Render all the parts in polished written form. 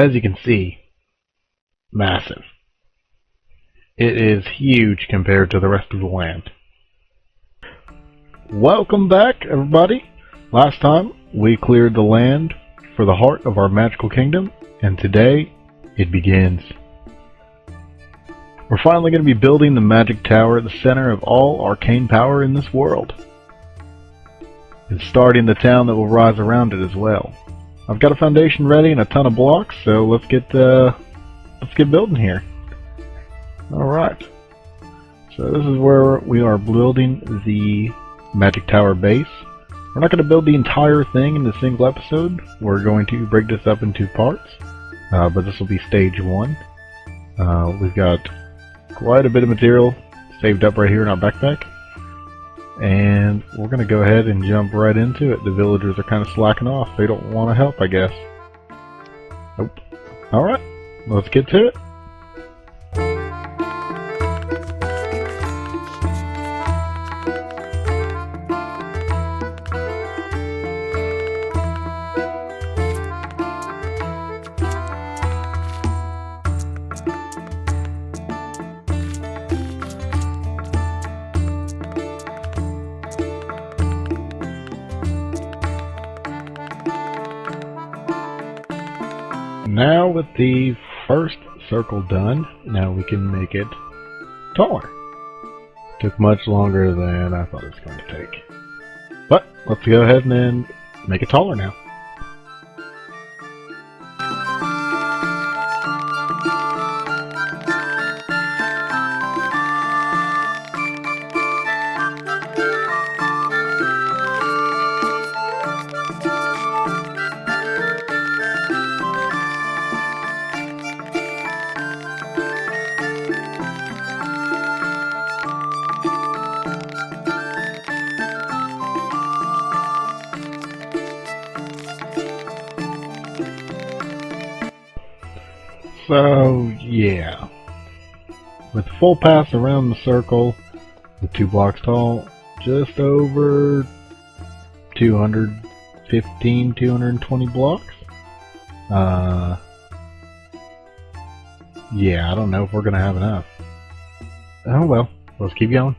As you can see, massive. It is huge compared to the rest of the land. Welcome back, everybody. Last time we cleared the land for the heart of our magical kingdom, and today it begins. We're finally going to be building the magic tower at the center of all arcane power in this world, and starting the town that will rise around it as well. I've got a foundation ready and a ton of blocks, so let's get building here. Alright, so this is where we are building the magic tower base. We're not going to build the entire thing in a single episode. We're going to break this up into parts, but this will be stage 1. We've got quite a bit of material saved up right here in our backpack, and we're going to go ahead and jump right into it. The villagers are kind of slacking off. They don't want to help, I guess. Nope. Alright, let's get to it. Now with the first circle done, now we can make it taller. Took much longer than I thought it was going to take. But let's go ahead and then make it taller now. So, yeah. With full pass around the circle, with 2 blocks tall, just over 215, 220 blocks. Yeah, I don't know if we're gonna have enough. Oh well, let's keep going.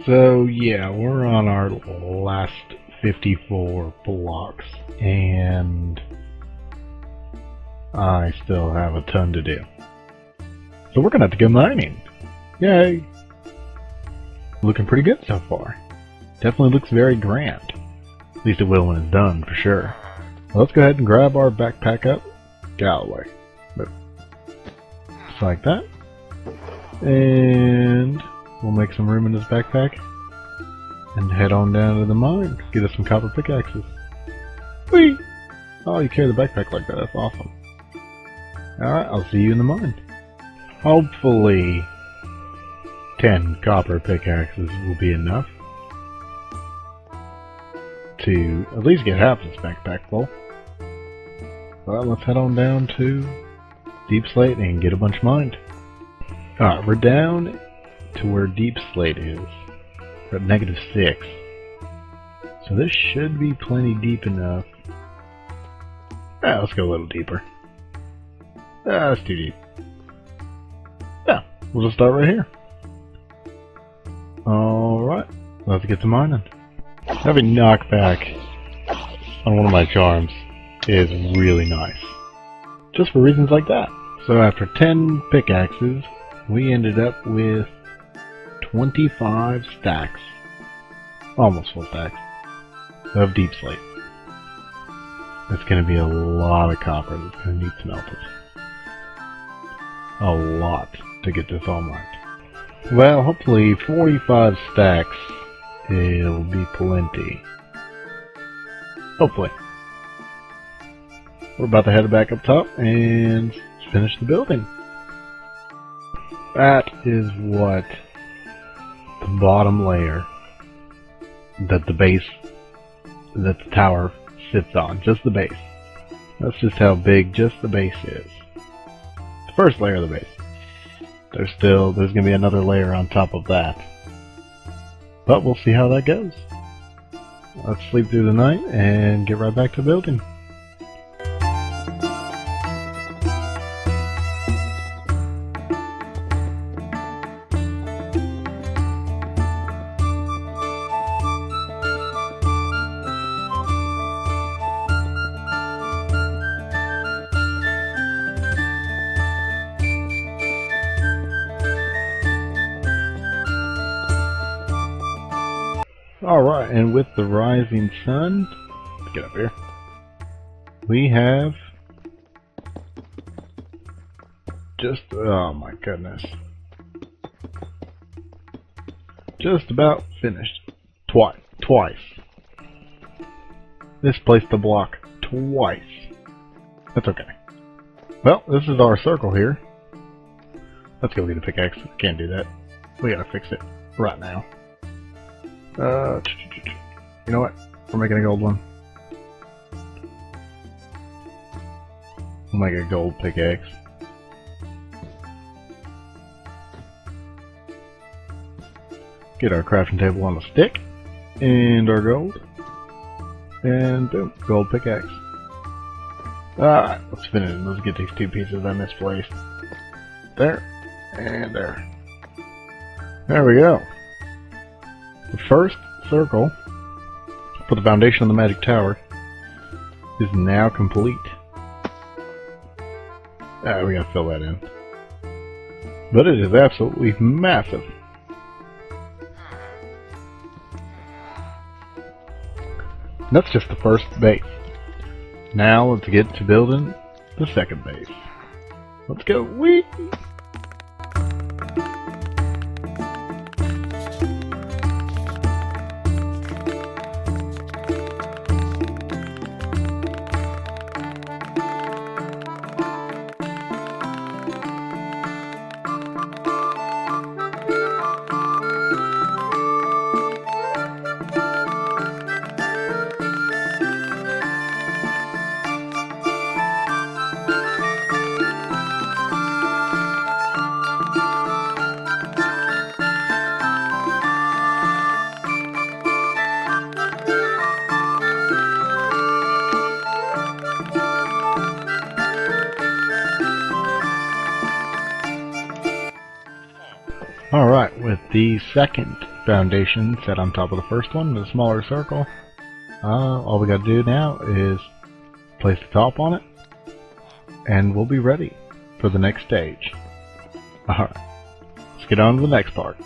So yeah, we're on our last 54 blocks, and I still have a ton to do. So we're gonna have to go mining. Yay! Looking pretty good so far. Definitely looks very grand. At least it will when it's done, for sure. Well, let's go ahead and grab our backpack up. Galloway. Just like that. And we'll make some room in this backpack and head on down to the mine. Get us some copper pickaxes. Whee! Oh, you carry the backpack like that. That's awesome. Alright, I'll see you in the mine. Hopefully 10 copper pickaxes will be enough to at least get half this backpack full. Well, let's head on down to Deep Slate and get a bunch mined. Alright, we're down to where Deep Slate is. We're at -6. So this should be plenty deep enough. Let's go a little deeper. That's too deep. Yeah, we'll just start right here. Alright, let's get to mining. Having knockback on one of my charms is really nice. Just for reasons like that. So after 10 pickaxes, we ended up with 25 stacks, almost full stacks, of Deep Slate. It's going to be a lot of copper that's going to need smelted. A lot to get this all mined. Well, hopefully 45 stacks it'll be plenty. Hopefully. We're about to head back up top and finish the building. That is what the bottom layer that the base, that the tower sits on. Just the base. That's just how big just the base is. The first layer of the base. There's going to be another layer on top of that. But we'll see how that goes. Let's sleep through the night and get right back to building. Alright, and with the rising sun, let's get up here, we have just, oh my goodness, just about finished. Twice. Misplaced the block twice. That's okay. Well, this is our circle here. Let's go get a pickaxe. Can't do that. We gotta fix it right now. You know what? We're making a gold one. We'll make a gold pickaxe. Get our crafting table on the stick. And our gold. And boom, gold pickaxe. Alright, let's finish it. Let's get these two pieces I misplaced. There. And there. There we go. The first circle for the foundation of the magic tower is now complete. We gotta fill that in. But it is absolutely massive. That's just the first base. Now let's get to building the second base. Let's go. Whee! Alright, with the second foundation set on top of the first one, the smaller circle, all we gotta do now is place the top on it, and we'll be ready for the next stage. Alright, let's get on to the next part.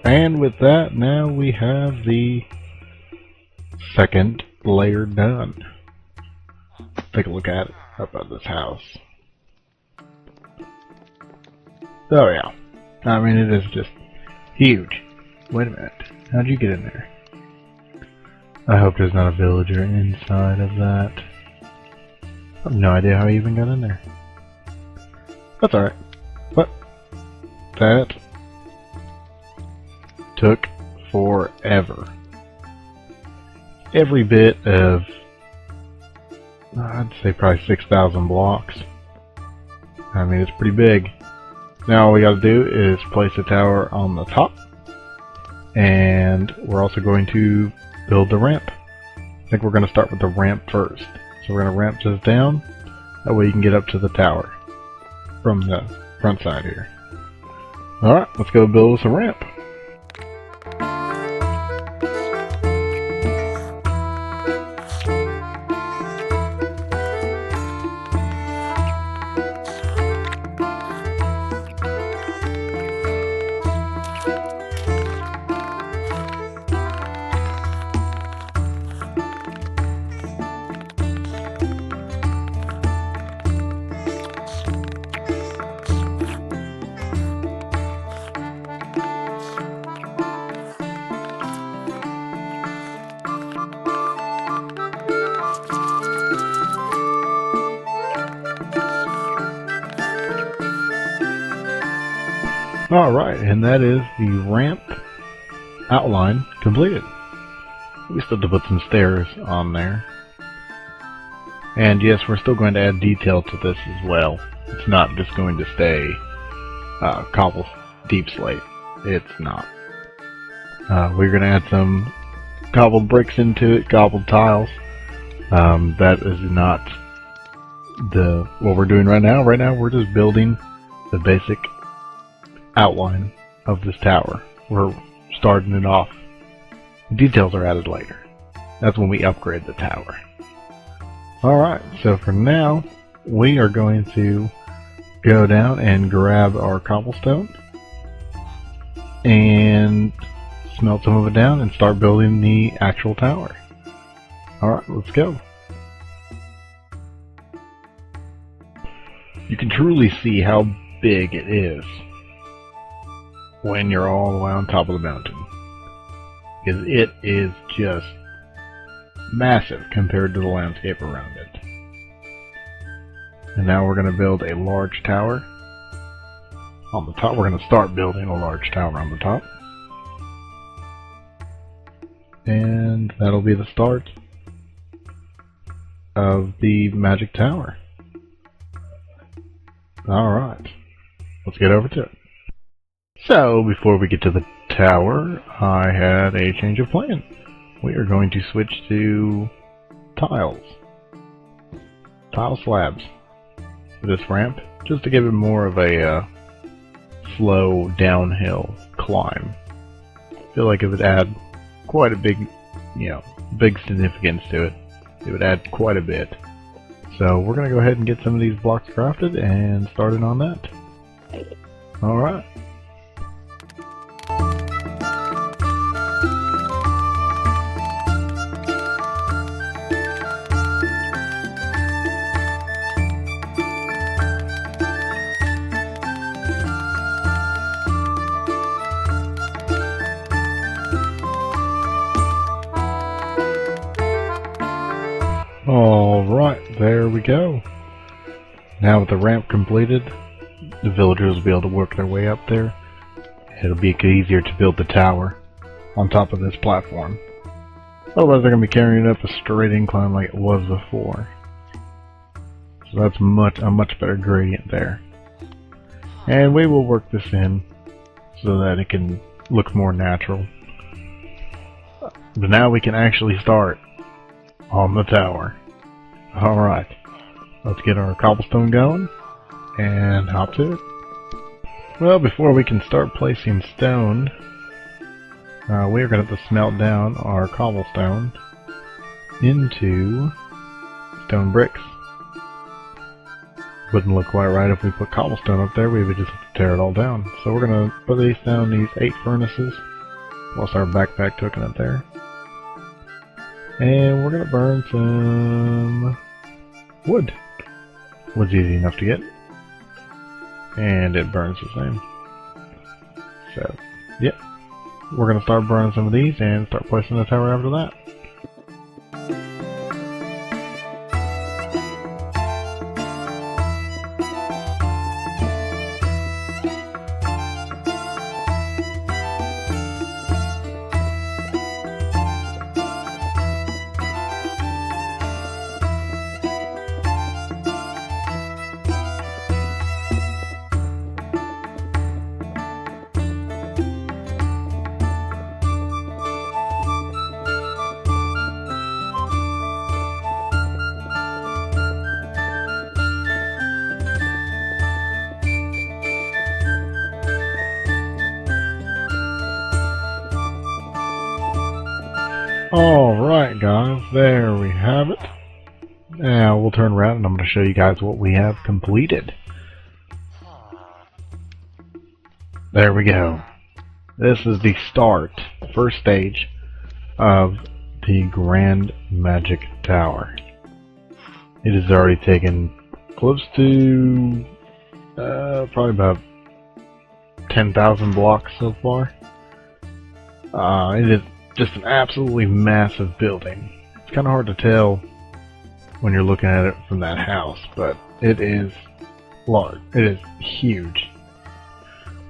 And with that, now we have the second layer done. Take a look at it up at this house. Oh yeah, I mean it is just huge. Wait a minute, how'd you get in there? I hope there's not a villager inside of that. I have no idea how he even got in there. That's alright. But that took forever. Every bit of, I'd say probably 6,000 blocks. I mean, it's pretty big. Now all we gotta do is place a tower on the top, and we're also going to build the ramp think we're going to start with the ramp first. So we're going to ramp this down. That way you can get up to the tower from the front side here. Alright, let's go build us a ramp. Alright, and that is the ramp outline completed. We still have to put some stairs on there. And yes, we're still going to add detail to this as well. It's not just going to stay cobble deep slate. It's not. We're going to add some cobbled bricks into it, cobbled tiles. That is not what we're doing right now. Right now we're just building the basic outline of this tower. We're starting it off. The details are added later. That's when we upgrade the tower. Alright, so for now we are going to go down and grab our cobblestone and smelt some of it down and start building the actual tower. Alright, let's go. You can truly see how big it is when you're all the way on top of the mountain, because it is just massive compared to the landscape around it. And now we're going to build a large tower on the top. We're going to start building a large tower on the top, and that'll be the start of the magic tower. Alright, let's get over to it. So, before we get to the tower, I had a change of plan. We are going to switch to tiles. Tile slabs for this ramp, just to give it more of a slow downhill climb. I feel like it would add quite a big, big significance to it. It would add quite a bit. So we're going to go ahead and get some of these blocks crafted and started on that. Alright. Alright, there we go. Now with the ramp completed, the villagers will be able to work their way up there. It'll be easier to build the tower on top of this platform. Otherwise they're going to be carrying it up a straight incline like it was before. So that's a much better gradient there. And we will work this in so that it can look more natural. But now we can actually start on the tower. Alright, let's get our cobblestone going and hop to it. Well, before we can start placing stone, we're going to have to smelt down our cobblestone into stone bricks. Wouldn't look quite right if we put cobblestone up there. We would just have to tear it all down. So we're going to put these down, these 8 furnaces. Lost our backpack token up there. And we're going to burn some wood. Wood's easy enough to get. And it burns the same. So, yep. We're going to start burning some of these and start placing the tower after that. Alright guys, there we have it. Now we'll turn around and I'm going to show you guys what we have completed. There we go. This is the start, first stage of the Grand Magic Tower. It has already taken close to probably about 10,000 blocks so far. It is just an absolutely massive building. It's kind of hard to tell when you're looking at it from that house, but it is large. It is huge.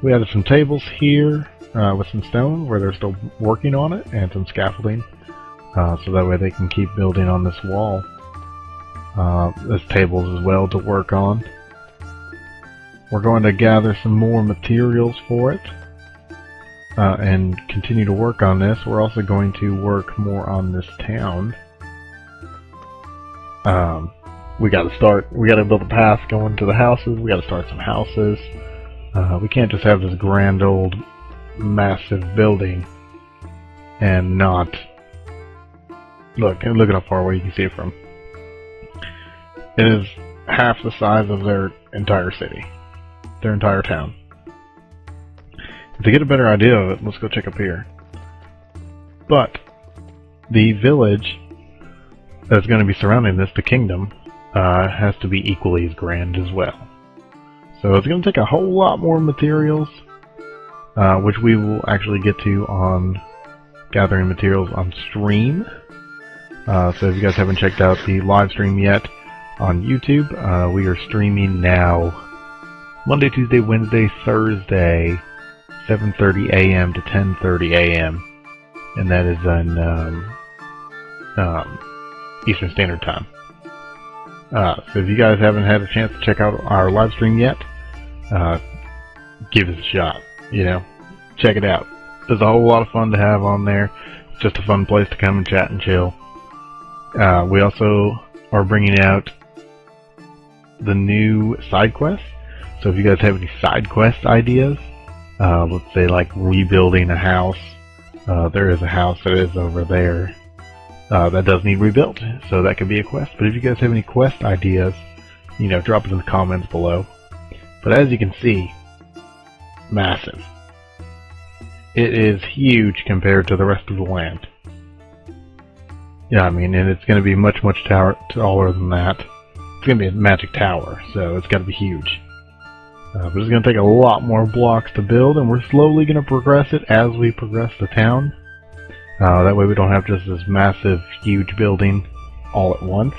We added some tables here with some stone where they're still working on it, and some scaffolding, so that way they can keep building on this wall. There's tables as well to work on. We're going to gather some more materials for it and continue to work on this. We're also going to work more on this town. We got to build a path going to the houses. We got to start some houses. We can't just have this grand old massive building and not look at how far away you can see it from. It is half the size of their entire city, their entire town. To get a better idea of it, let's go check up here. But the village that's going to be surrounding this, the kingdom, has to be equally as grand as well. So it's going to take a whole lot more materials, which we will actually get to on gathering materials on stream. So if you guys haven't checked out the live stream yet on YouTube, we are streaming now Monday, Tuesday, Wednesday, Thursday, 7:30 a.m. to 10:30 a.m. and that is on Eastern Standard Time. So if you guys haven't had a chance to check out our live stream yet, give us a shot. Check it out. There's a whole lot of fun to have on there. It's just a fun place to come and chat and chill. We also are bringing out the new side quests. So if you guys have any side quest ideas, let's say like rebuilding a house, there is a house that is over there that does need rebuilt, so that could be a quest. But if you guys have any quest ideas, drop it in the comments below. But as you can see, massive. It is huge compared to the rest of the land. Yeah, and it's going to be much taller than that. It's going to be a magic tower, so it's got to be huge. But it's going to take a lot more blocks to build, and we're slowly going to progress it as we progress the town. That way we don't have just this massive, huge building all at once.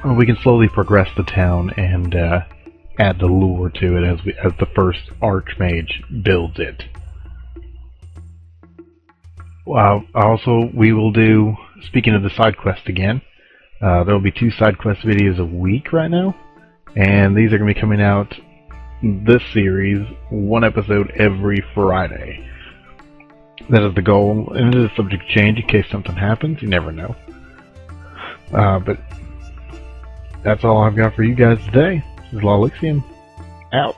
We can slowly progress the town and add the lure to it as the first Archmage builds it. Also, we will do, speaking of the side quest again, there will be 2 side quest videos a week right now. And these are going to be coming out, this series, 1 episode every Friday. That is the goal, and it is subject to change in case something happens. You never know. But that's all I've got for you guys today. This is Lalixium, out.